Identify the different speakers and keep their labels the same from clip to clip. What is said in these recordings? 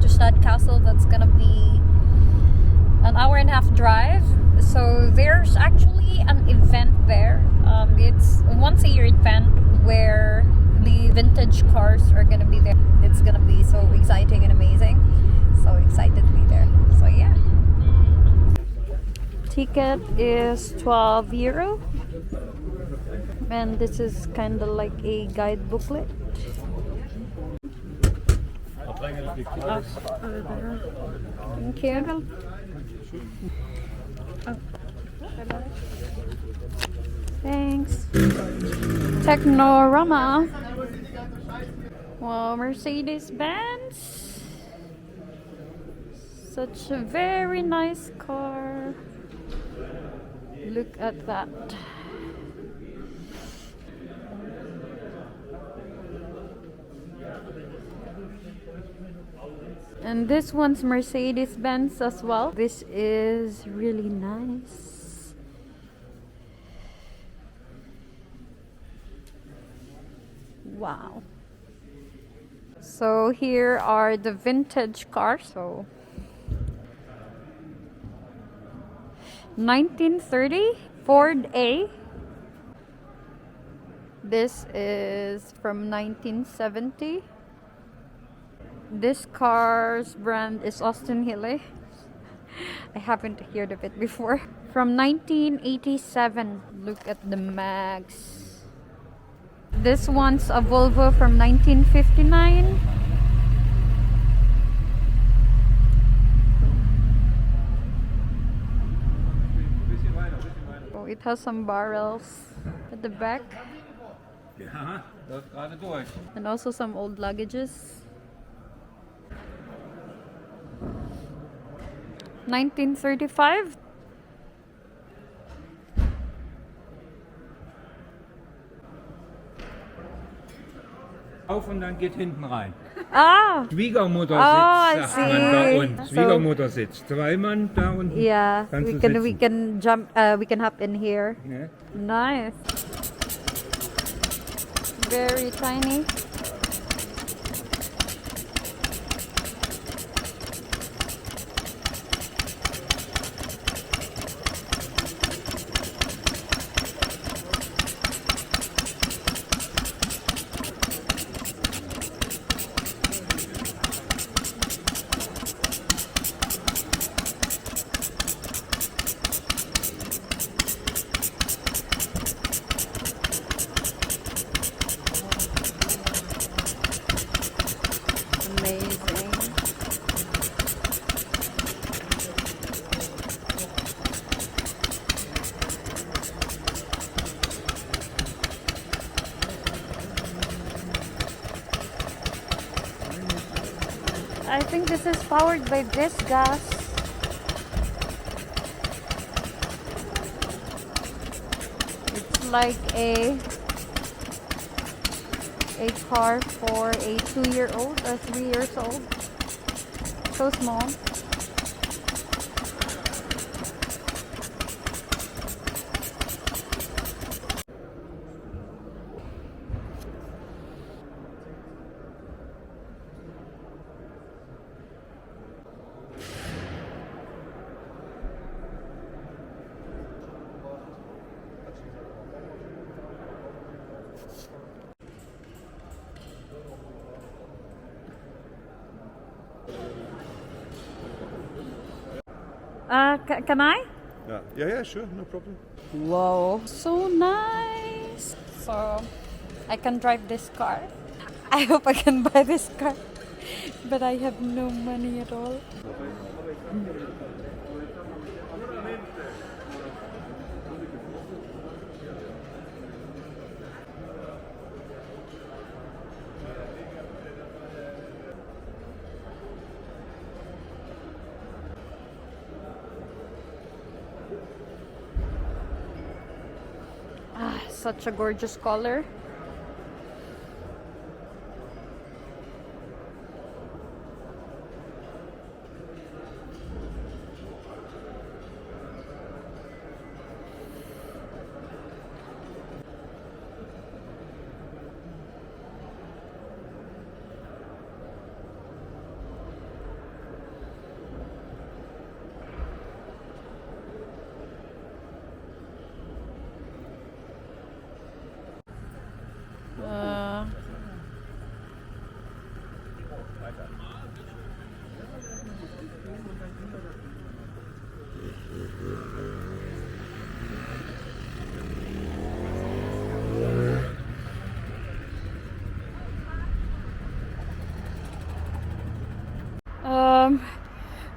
Speaker 1: to Kassel. That's gonna be an hour and a half drive. So there's actually an event there. It's a once a year event where the vintage cars are gonna be there. It's gonna be so exciting and amazing. So excited to be there. So yeah. Ticket is €12. And this is kind of like a guide booklet. Thank you. Thanks. Technorama. Wow, Mercedes-Benz. Such a very nice car. Look at that. And this one's Mercedes-Benz as well. This is really nice. Wow. So here are the vintage cars. So 1930 Ford A. This is from 1970. This car's brand is Austin Healey. I haven't heard of it before. From 1987. Look at the mags. This one's a Volvo from 1959. Oh, it has some barrels at the back. And also some old luggages. 1935.
Speaker 2: Auf und dann geht hinten rein.
Speaker 1: Ah!
Speaker 2: Schwiegermuttersitz, sagt man da unten. Schwiegermuttersitz. Zwei Mann da unten.
Speaker 1: Yeah,
Speaker 2: Kannst
Speaker 1: we
Speaker 2: du
Speaker 1: can
Speaker 2: sitzen.
Speaker 1: jump. We can hop in here.
Speaker 2: Ja.
Speaker 1: Nice. Very tiny. Amazing. I think this is powered by this gas. It's like a car for a 2-year-old or 3 years old. So small. Can I?
Speaker 3: Yeah, sure, no problem.
Speaker 1: Whoa, so nice. So I can drive this car. I hope I can buy this car, but I have no money at all. Such a gorgeous color.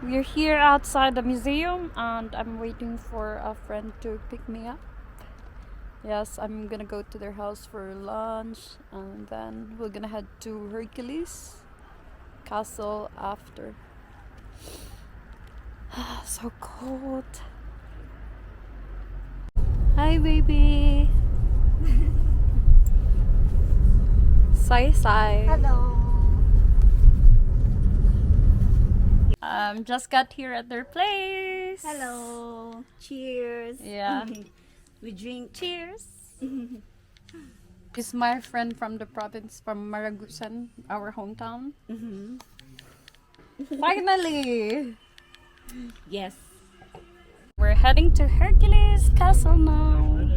Speaker 1: We're here outside the museum and I'm waiting for a friend to pick me up. Yes, I'm gonna go to their house for lunch and then we're gonna head to Hercules, Kassel after. So cold. Hi, baby. Say.
Speaker 4: Hello.
Speaker 1: Just got here at their place.
Speaker 4: Hello. Cheers.
Speaker 1: Yeah.
Speaker 4: We drink.
Speaker 1: Cheers. Is my friend from the province, from Maragusan, our hometown. Finally.
Speaker 4: Yes.
Speaker 1: We're heading to Hercules Castle now.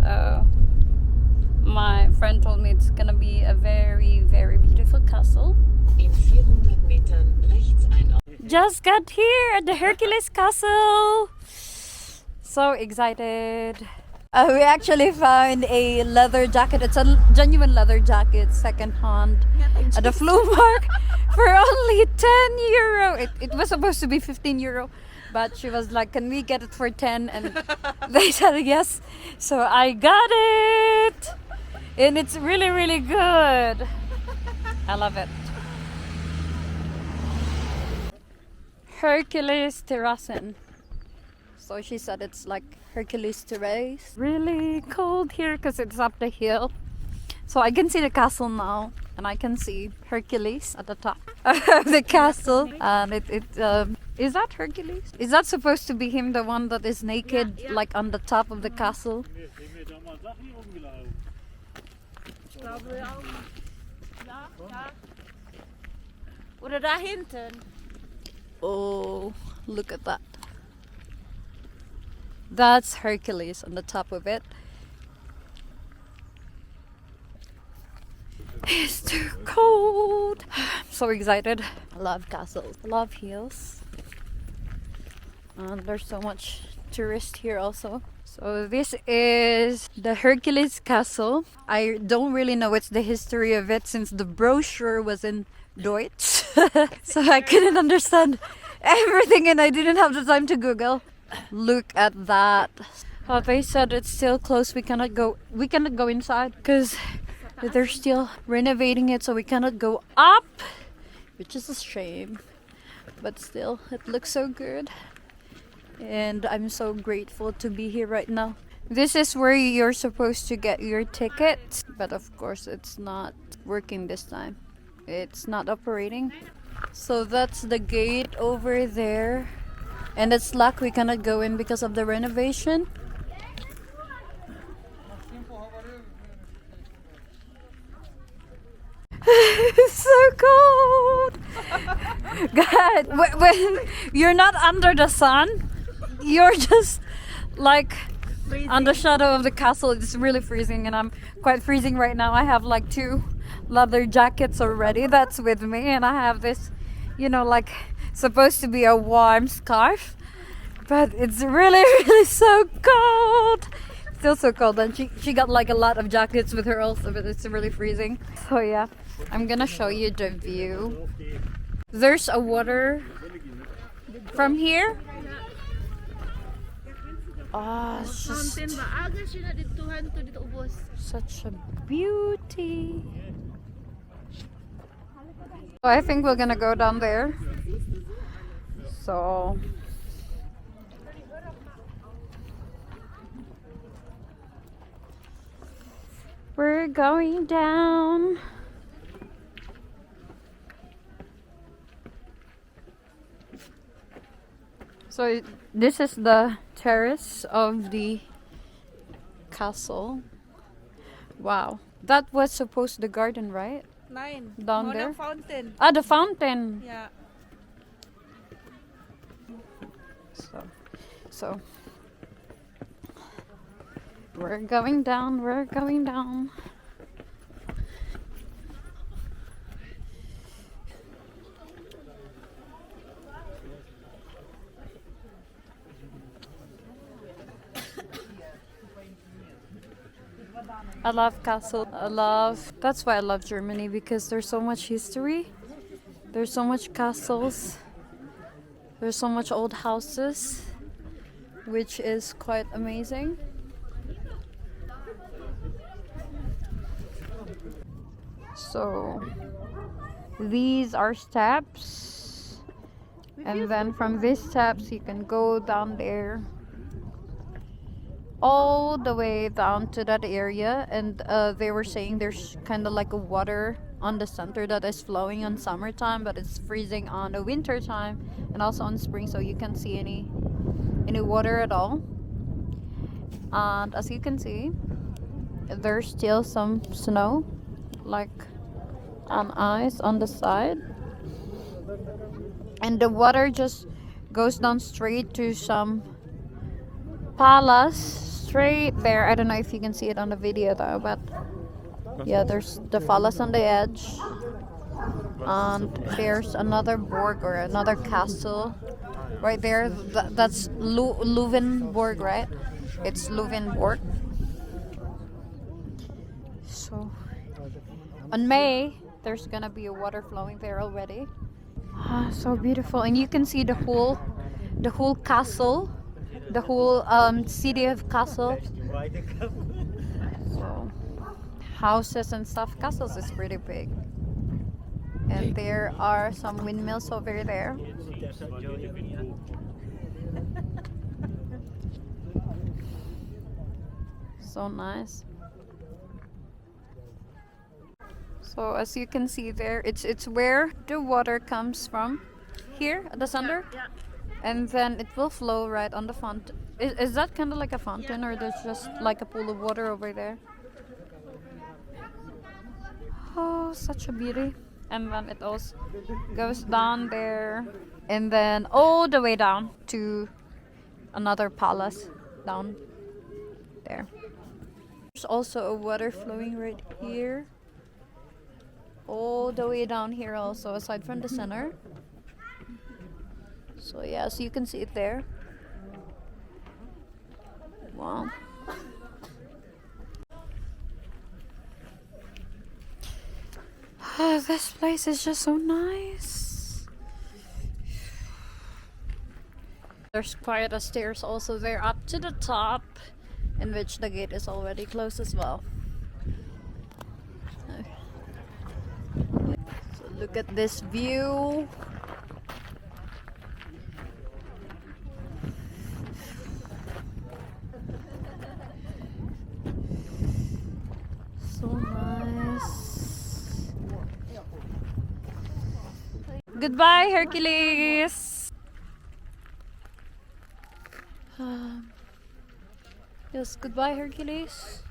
Speaker 1: So my friend told me it's gonna be a very, very beautiful castle.
Speaker 5: In 400 Metern rechts ein.
Speaker 1: Just got here at the Hercules Castle. So excited. We actually found a leather jacket. It's a genuine leather jacket, second hand, at the Flea Market for only 10 euro. It was supposed to be 15 euro, but she was like, can we get it for 10? And they said yes. So I got it. And it's really, really good. I love it. Hercules Terrassen. So she said it's like Hercules Terrace. Really cold here because it's up the hill. So I can see the castle now, and I can see Hercules at the top of the castle. And is that Hercules? Is that supposed to be him, the one that is naked, like on the top of the castle?
Speaker 4: Oder da hinten.
Speaker 1: Oh, look at that. That's Hercules on the top of it. It's too cold. I'm so excited. I love castles. I love hills. And there's so much tourists here also. So this is the Hercules Castle. I don't really know what's the history of it since the brochure was in Deutsch. So I couldn't understand everything and I didn't have the time to Google. Look at that. Oh, they said it's still closed. We cannot go inside because they're still renovating it, so we cannot go up, which is a shame. But still, it looks so good. And I'm so grateful to be here right now. This is where you're supposed to get your ticket, but of course it's not working this time. It's not operating. So that's the gate over there. And it's locked, we cannot go in because of the renovation. It's so cold. God, when you're not under the sun, you're just like freezing. On the shadow of the castle. It's really freezing and I'm quite freezing right now. I have like 2 leather jackets already that's with me, and I have this, like supposed to be a warm scarf, but it's really, really so cold. Still so cold, and she got like a lot of jackets with her also, but it's really freezing. So yeah, I'm gonna show you the view. There's a water from here. Oh, it's just such a beauty. So I think we're gonna go down there. So we're going down. So this is the terrace of the castle. Wow, that was supposed the garden, right?
Speaker 4: Nein.
Speaker 1: Down
Speaker 4: Nur
Speaker 1: there?
Speaker 4: the fountain.
Speaker 1: Ah, the fountain.
Speaker 4: Yeah.
Speaker 1: So we're going down. We're going down. I love Kassel. That's why I love Germany, because there's so much history. There's so much castles. There's so much old houses, which is quite amazing. So these are steps, and then from these steps you can go down there all the way down to that area. And they were saying there's kind of like a water on the center that is flowing on summertime, but it's freezing on the winter time and also on spring, so you can't see any water at all. And as you can see, there's still some snow, like on ice on the side, and the water just goes down straight to some palace straight there. I don't know if you can see it on the video though, but yeah, there's the palace on the edge, and there's another borg or another castle right there. That's Leuvenborg, right? It's Leuvenborg. So on May there's gonna be a water flowing there already. So beautiful, and you can see the whole castle, the whole city of Kassel. So houses and stuff. Kassel is pretty big, and there are some windmills over there. So nice. So as you can see there, it's where the water comes from, here at the center, and then it will flow right on the fountain. Is that kind of like a fountain, or there's just like a pool of water over there? Oh, such a beauty. And then it also goes down there, and then all the way down to another palace down there. There's also a water flowing right here, all the way down here also, aside from the center. So yeah, so you can see it there. Wow. This place is just so nice. There's quite a stairs also there up to the top, in which the gate is already closed as well. So look at this view. So nice. Goodbye, Hercules. Yes, goodbye, Hercules.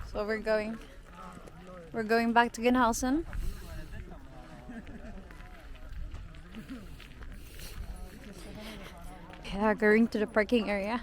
Speaker 1: So we're going back to Ginhausen. Yeah, going to the parking area.